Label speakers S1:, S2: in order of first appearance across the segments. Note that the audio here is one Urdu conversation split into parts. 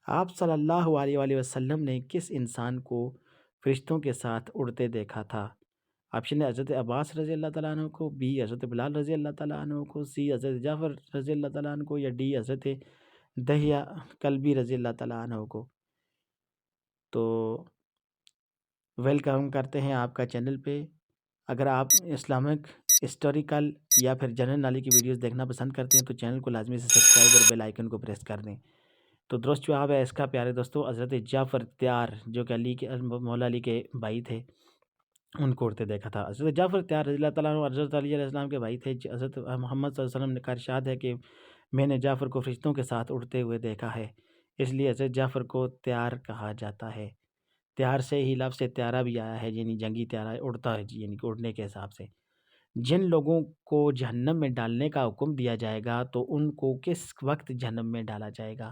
S1: آپ صلی اللہ علیہ وآلہ وسلم نے کس انسان کو فرشتوں کے ساتھ اڑتے دیکھا تھا؟ آپشن ہے حضرت عباس رضی اللہ تعالیٰ عنہ کو، بی حضرت بلال رضی اللہ تعالیٰ عنہ کو، سی حضرت جعفر رضی اللہ تعالیٰ عنہ کو، یا ڈی حضرت دہیہ کلبی رضی اللہ تعالیٰ عنہ کو۔ تو ویلکم کرتے ہیں آپ کا چینل پہ۔ اگر آپ اسلامک، ہسٹوریکل یا پھر جنرل نالج کی ویڈیوز دیکھنا پسند کرتے ہیں تو چینل کو لازمی سے سبسکرائب اور بیل آئیکن کو پریس کر دیں۔ تو درست جواب ہے اس کا پیارے دوستو حضرت جعفر تیار، جو کہ علی کے مولا علی کے بھائی تھے، ان کو اڑتے دیکھا تھا۔ حضرت جعفر تیار رضی اللہ تعالیٰ عنہ حضرت علی علیہ السلام کے بھائی تھے۔ حضرت محمد صلی اللہ علیہ وسلم کا ارشاد ہے کہ میں نے جعفر کو فرشتوں کے ساتھ اڑتے ہوئے دیکھا ہے، اس لیے حضرت جعفر کو تیار کہا جاتا ہے۔ تیار سے ہی لفظ سے تیارہ بھی آیا ہے، یعنی جنگی تیارہ، اڑتا ہے، یعنی کہ اڑنے کے حساب سے۔ جن لوگوں کو جہنم میں ڈالنے کا حکم دیا جائے گا تو ان کو کس وقت جہنم میں ڈالا جائے گا؟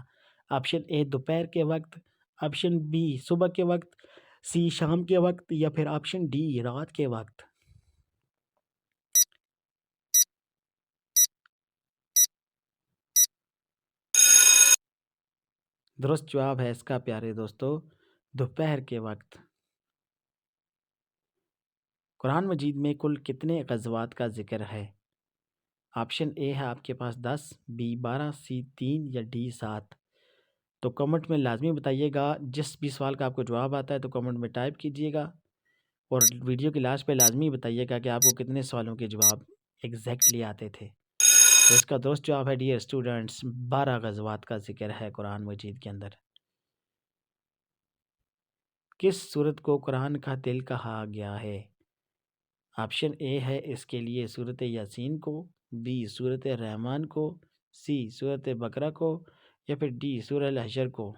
S1: آپشن اے دوپہر کے وقت، آپشن بی صبح کے وقت، سی شام کے وقت، یا پھر آپشن ڈی رات کے وقت۔ درست جواب ہے اس کا پیارے دوستو دوپہر کے وقت۔ قرآن مجید میں کل کتنے غزوات کا ذکر ہے؟ آپشن اے ہے آپ کے پاس 10، بی 12، سی 3 یا ڈی 7۔ تو کمنٹ میں لازمی بتائیے گا، جس بھی سوال کا آپ کو جواب آتا ہے تو کمنٹ میں ٹائپ کیجئے گا، اور ویڈیو کی لاسٹ پہ لازمی بتائیے گا کہ آپ کو کتنے سوالوں کے جواب ایگزیکٹلی آتے تھے۔ تو اس کا درست جواب ہے ڈیئر اسٹوڈنٹس 12 غزوات کا ذکر ہے قرآن مجید کے اندر۔ کس سورت کو قرآن کا دل کہا گیا ہے؟ آپشن اے ہے اس کے لیے سورت یاسین کو، بی سورت رحمان کو، سی سورت بقرہ کو، یا پھر ڈی سورہ الحشر کو۔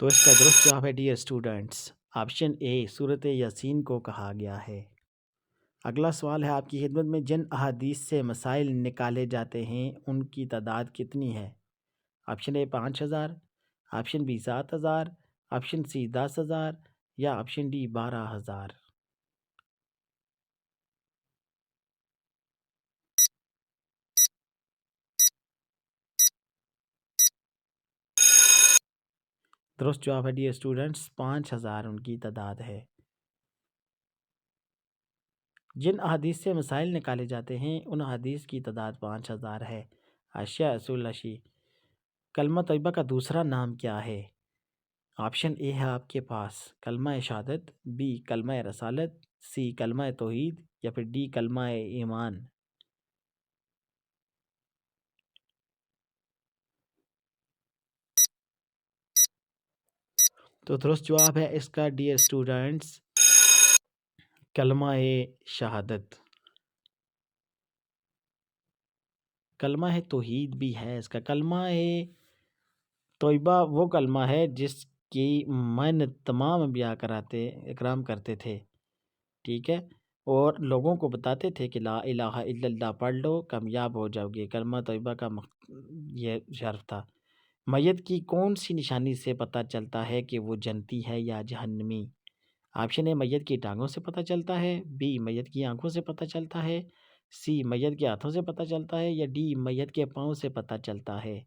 S1: تو اس کا درست جواب ہے ڈیئر اسٹوڈنٹس آپشن اے سورت یاسین کو کہا گیا ہے۔ اگلا سوال ہے آپ کی خدمت میں، جن احادیث سے مسائل نکالے جاتے ہیں ان کی تعداد کتنی ہے؟ آپشن اے 5000، آپشن بی 7000، آپشن سی 10000، یا آپشن ڈی 12000۔ درست جواب ہے ڈیئر اسٹوڈنٹس 5000 ان کی تعداد ہے۔ جن احادیث سے مسائل نکالے جاتے ہیں ان احادیث کی تعداد 5000 ہے۔ اشیاء اصول اشی، کلمہ طیبہ کا دوسرا نام کیا ہے؟ آپشن اے ہے آپ کے پاس کلمہ شہادت، بی کلمہ رسالت، سی کلمہ توحید، یا پھر ڈی کلمہ ایمان۔ تو درست جواب ہے اس کا ڈیئر اسٹوڈنٹس کلمہ شہادت۔ کلمہ توحید بھی ہے اس کا۔ کلمہ طیبہ وہ کلمہ ہے جس کی معنی تمام انبیاء اکرام کرتے تھے، ٹھیک ہے، اور لوگوں کو بتاتے تھے کہ لا الہ الا اللہ پڑھ لو کامیاب ہو جاؤ گے۔ کلمہ طیبہ کا یہ شرف تھا۔ میت کی کون سی نشانی سے پتہ چلتا ہے کہ وہ جنتی ہے یا جہنمی؟ آپشن اے میت کی ٹانگوں سے پتہ چلتا ہے، بی میت کی آنکھوں سے پتہ چلتا ہے، سی میت کے ہاتھوں سے پتہ چلتا ہے، یا ڈی میت کے پاؤں سے پتہ چلتا ہے۔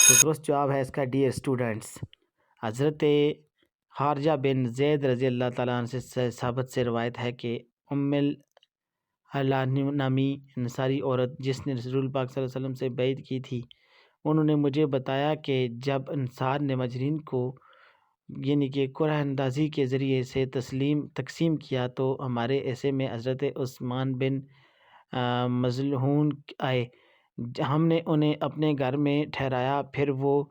S1: تو درست جواب ہے اس کا ڈیئر اسٹوڈنٹس حضرت خارجہ بن زید رضی اللہ تعالیٰ عنہ سے ثابت سے روایت ہے کہ ام نامی انصاری عورت جس نے رسول پاک صلی اللہ علیہ وسلم سے بیعت کی تھی، انہوں نے مجھے بتایا کہ جب انصار نے مجرین کو یعنی کہ قرعہ اندازی کے ذریعے سے تقسیم کیا تو ہمارے ایسے میں حضرت عثمان بن مظلحون آئے۔ ہم نے انہیں اپنے گھر میں ٹھہرایا، پھر وہ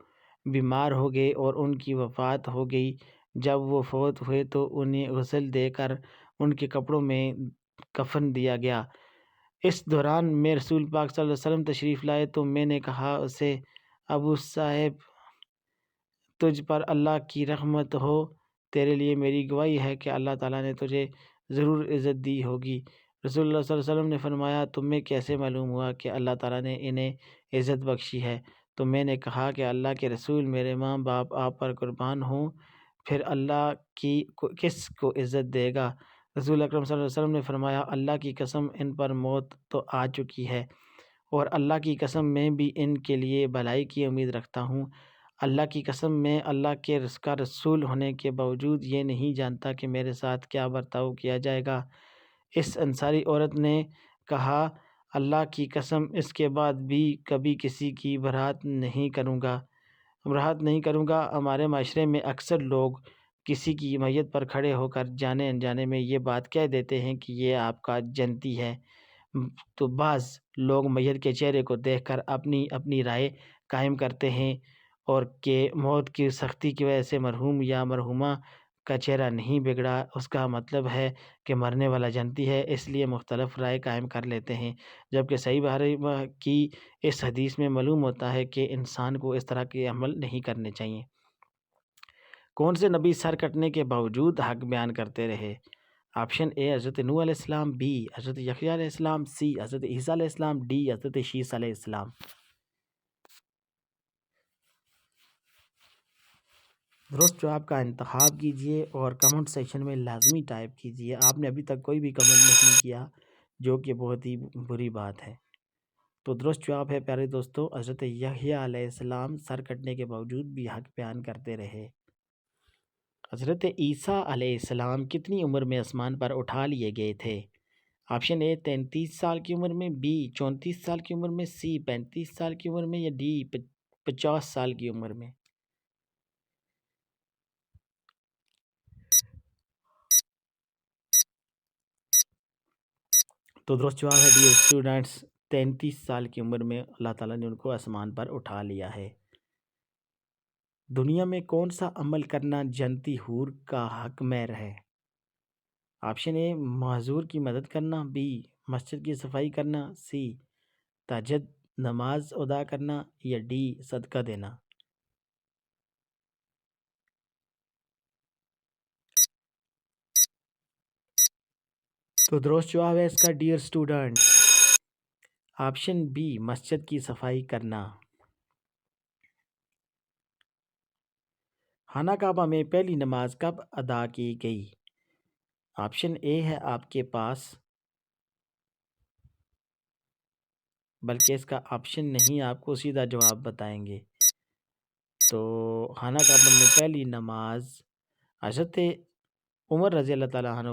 S1: بیمار ہو گئے اور ان کی وفات ہو گئی۔ جب وہ فوت ہوئے تو انہیں غسل دے کر ان کے کپڑوں میں کفن دیا گیا۔ اس دوران میں رسول پاک صلی اللہ علیہ وسلم تشریف لائے تو میں نے کہا اسے، ابو صاحب تجھ پر اللہ کی رحمت ہو، تیرے لیے میری گواہی ہے کہ اللہ تعالیٰ نے تجھے ضرور عزت دی ہوگی۔ رسول اللہ صلی اللہ علیہ وسلم نے فرمایا، تمہیں کیسے معلوم ہوا کہ اللہ تعالیٰ نے انہیں عزت بخشی ہے؟ تو میں نے کہا کہ اللہ کے رسول، میرے ماں باپ آپ پر قربان ہوں، پھر اللہ کس کو عزت دے گا؟ رسول اکرم صلی اللہ علیہ وسلم نے فرمایا، اللہ کی قسم ان پر موت تو آ چکی ہے، اور اللہ کی قسم میں بھی ان کے لیے بھلائی کی امید رکھتا ہوں۔ اللہ کی قسم میں اللہ کے کا رسول ہونے کے باوجود یہ نہیں جانتا کہ میرے ساتھ کیا برتاؤ کیا جائے گا۔ اس انصاری عورت نے کہا، اللہ کی قسم اس کے بعد بھی کبھی کسی کی برات نہیں کروں گا۔ ہمارے معاشرے میں اکثر لوگ کسی کی میت پر کھڑے ہو کر جانے انجانے میں یہ بات کہہ دیتے ہیں کہ یہ آپ کا جنتی ہے۔ تو بعض لوگ میت کے چہرے کو دیکھ کر اپنی رائے قائم کرتے ہیں، اور کہ موت کی سختی کی وجہ سے مرحوم یا مرحومہ کا چہرہ نہیں بگڑا، اس کا مطلب ہے کہ مرنے والا جنتی ہے، اس لیے مختلف رائے قائم کر لیتے ہیں، جبکہ صحیح بخاری کی اس حدیث میں معلوم ہوتا ہے کہ انسان کو اس طرح کے عمل نہیں کرنے چاہیے۔ کون سے نبی سر کٹنے کے باوجود حق بیان کرتے رہے؟ آپشن اے حضرت نوح علیہ السلام، بی حضرت یحییٰ علیہ السلام، سی حضرت عیسیٰ علیہ السلام، ڈی حضرت شیس علیہ السلام۔ درست جواب کا انتخاب کیجئے اور کمنٹ سیکشن میں لازمی ٹائپ کیجئے۔ آپ نے ابھی تک کوئی بھی کمنٹ نہیں کیا، جو کہ بہت ہی بری بات ہے۔ تو درست جواب ہے پیارے دوستو، حضرت یحییٰ علیہ السلام سر کٹنے کے باوجود بھی حق بیان کرتے رہے۔ حضرت عیسیٰ علیہ السلام کتنی عمر میں آسمان پر اٹھا لیے گئے تھے؟ آپشن اے 33 سال کی عمر میں، بی 34 سال کی عمر میں، سی 35 سال کی عمر میں، یا ڈی 50 سال کی عمر میں۔ تو درست جواب ہے ڈیئر اسٹوڈنٹس، 33 سال کی عمر میں اللہ تعالیٰ نے ان کو آسمان پر اٹھا لیا ہے۔ دنیا میں کون سا عمل کرنا جنتی حور کا حق مہر ہے؟ آپشن اے معذور کی مدد کرنا، بی مسجد کی صفائی کرنا، سی تہجد نماز ادا کرنا، یا ڈی صدقہ دینا۔ تو درست جواب ہے اس کا ڈیئر اسٹوڈنٹ، آپشن بی مسجد کی صفائی کرنا۔ خانہ کعبہ میں پہلی نماز کب ادا کی گئی؟ آپشن اے ہے آپ کے پاس، بلکہ اس کا آپشن نہیں، آپ کو سیدھا جواب بتائیں گے۔ تو خانہ کعبہ میں پہلی نماز حضرت عمر رضی اللہ تعالیٰ عنہ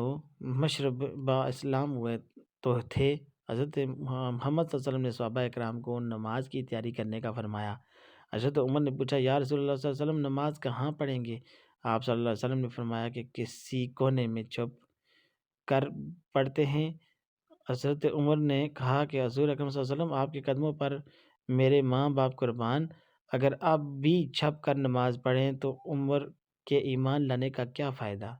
S1: مشرب با اسلام ہوئے تو تھے۔ حضرت محمد صلی اللہ علیہ وسلم نے صحابہ اکرام کو نماز کی تیاری کرنے کا فرمایا۔ حضرت عمر نے پوچھا، یا رسول اللہ صلی اللہ علیہ وسلم نماز کہاں پڑھیں گے؟ آپ صلی اللہ علیہ وسلم نے فرمایا کہ کسی کونے میں چھپ کر پڑھتے ہیں۔ حضرت عمر نے کہا کہ حضور اکرم صلی اللہ علیہ وسلم، آپ کے قدموں پر میرے ماں باپ قربان، اگر آپ بھی چھپ کر نماز پڑھیں تو عمر کے ایمان لانے کا کیا فائدہ؟